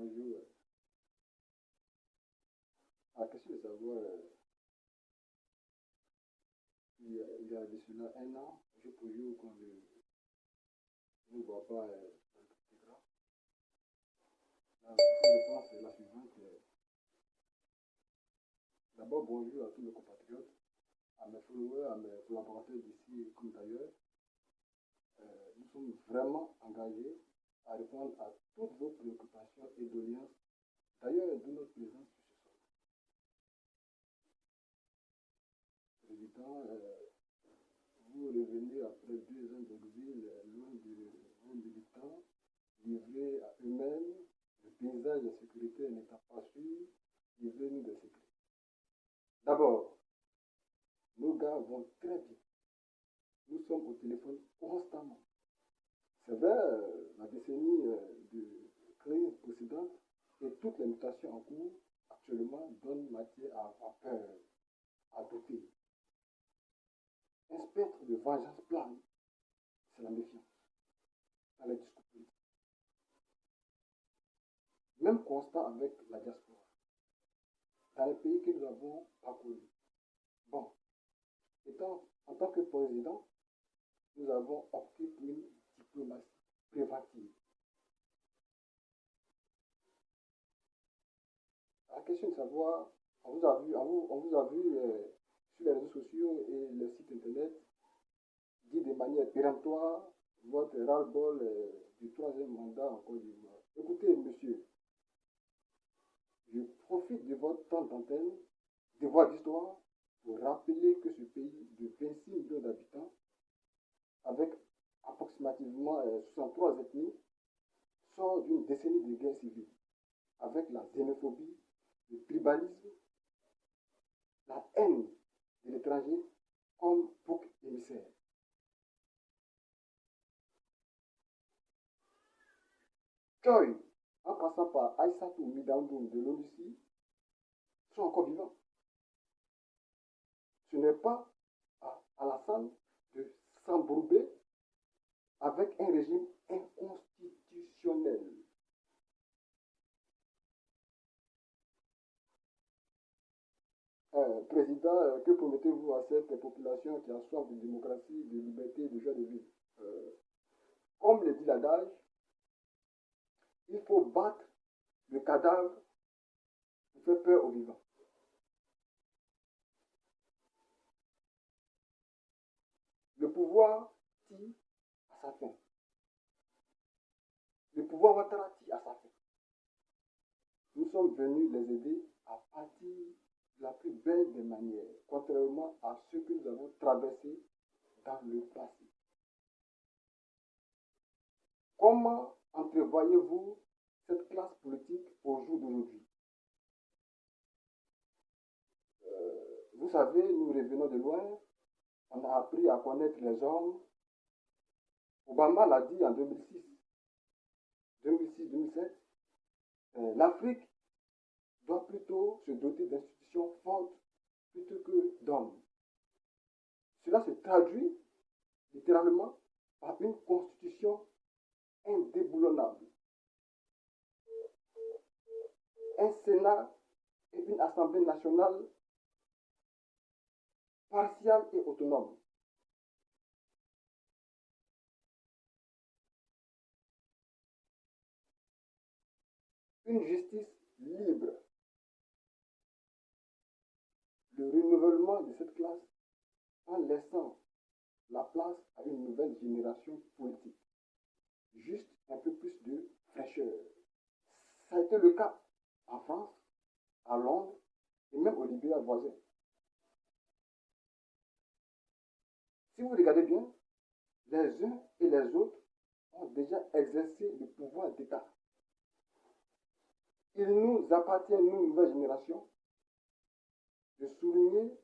bonjour. La question de savoir, il y a de cela un an, je posais qu'on ne voit pas dans le petit gras. La réponse est la suivante. D'abord, bonjour à tous mes compatriotes, à mes followers, à mes collaborateurs d'ici comme d'ailleurs. Nous sommes vraiment engagés à répondre à toutes vos préoccupations et doléances, d'ailleurs de notre présence sur ce sol. Président, vous revenez après 2 ans d'exil, loin de vos militants, livrés à eux-mêmes, le paysage sécuritaire n'étant pas sûr, livrez-nous des secrets. D'abord, nos gars vont très bien. Nous sommes au téléphone constamment. C'est vrai, la décennie de crise précédente et toutes les mutations en cours actuellement donnent matière à avoir peur, à douter. Un spectre de vengeance plane, c'est la méfiance dans les discours politiques. Même constat avec la diaspora, dans les pays que nous avons parcourus. Bon, en tant que président, nous avons opté pour une diplomatie préventive. La question de savoir, on vous a vu sur les réseaux sociaux et les sites internet dire de manière péremptoire votre ras-le-bol du 3e mandat en Côte d'Ivoire. Écoutez, monsieur, je profite de votre temps d'antenne, de votre histoire, pour rappeler que ce pays de 26 millions d'habitants, avec approximativement 63 ethnies, sort d'une décennie de guerre civile, avec la xénophobie, le tribalisme, la haine de l'étranger comme bouc émissaire. Choi, en passant par Aïssatou Midandoum de l'Odyssée, sont encore vivants. Ce n'est pas à Alassane de s'embourber avec un régime inconstitutionnel. Président, que promettez-vous à cette population qui a soif de démocratie, de liberté et de joie de vivre? Comme le dit l'adage, il faut battre le cadavre pour faire peur aux vivants. Le pouvoir tire à sa fin. Le pouvoir Ouattara tire à sa fin. Nous sommes venus les aider à partir de la plus belle des manières, contrairement à ce que nous avons traversé dans le passé. Comment entrevoyez-vous cette classe politique au jour d'aujourd'hui? Vous savez, nous revenons de loin, on a appris à connaître les hommes. Obama l'a dit en 2006-2007, l'Afrique doit plutôt se doter d'institutions fortes plutôt que d'hommes. Cela se traduit littéralement par une constitution indéboulonnable, un Sénat et une Assemblée nationale partiale et autonome. Une justice libre. Le renouvellement de cette classe en laissant la place à une nouvelle génération politique. Juste un peu plus de fraîcheur. Ça a été le cas en France, à Londres et même au Libéria voisin. Si vous regardez bien, les uns et les autres ont déjà exercé le pouvoir d'État. Il nous appartient, nous, nouvelle génération, de souligner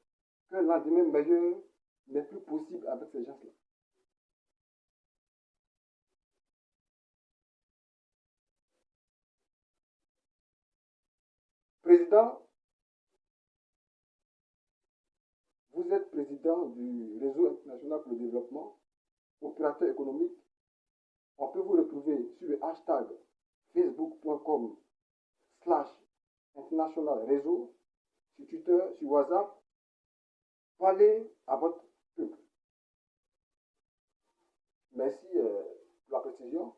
que lendemain meilleur n'est plus possible avec ces gens-là. Président, vous êtes président du Réseau international pour le développement, opérateur économique. On peut vous retrouver sur le hashtag facebook.com Flash International Réseau, sur Twitter, sur WhatsApp, parlez à votre peuple. Merci pour la précision.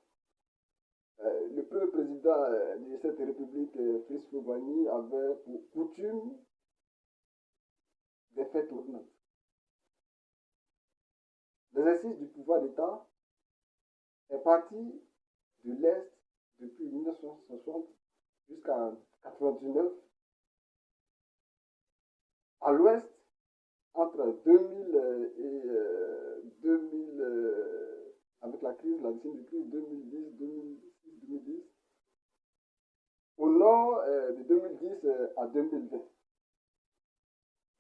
Le premier président de cette république, Félix Houphouët-Boigny, avait pour coutume des faits tournants. L'exercice du pouvoir d'État est parti de l'Est depuis 1960 jusqu'à 1999, à l'Ouest entre 2000 et 2000, avec la crise, la décennie de crise 2010, 2006, 2010, au nord de 2010 à 2020.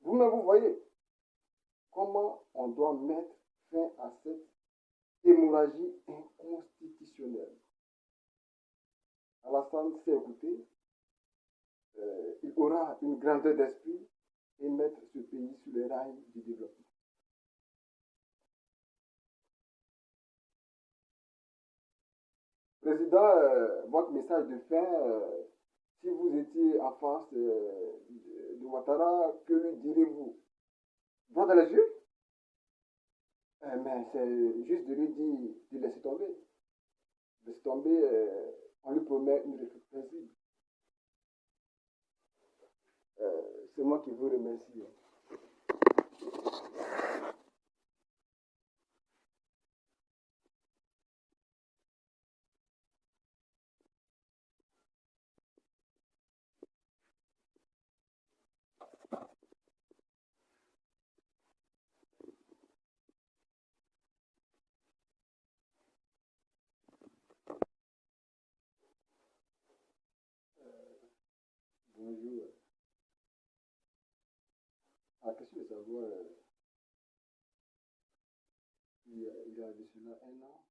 Vous-même, vous voyez comment on doit mettre fin à cette hémorragie inconstitutionnelle. Alassane s'est écouté, il aura une grandeur d'esprit et mettre ce pays sur les rails du développement. Président, votre message de fin, si vous étiez en face de Ouattara, que lui direz-vous? Droit dans les yeux? Mais c'est juste de lui dire de laisser tomber. Laisser tomber, on lui promet une république. C'est moi qui vous remercie. Bonjour. La question de savoir, il y a de cela un an,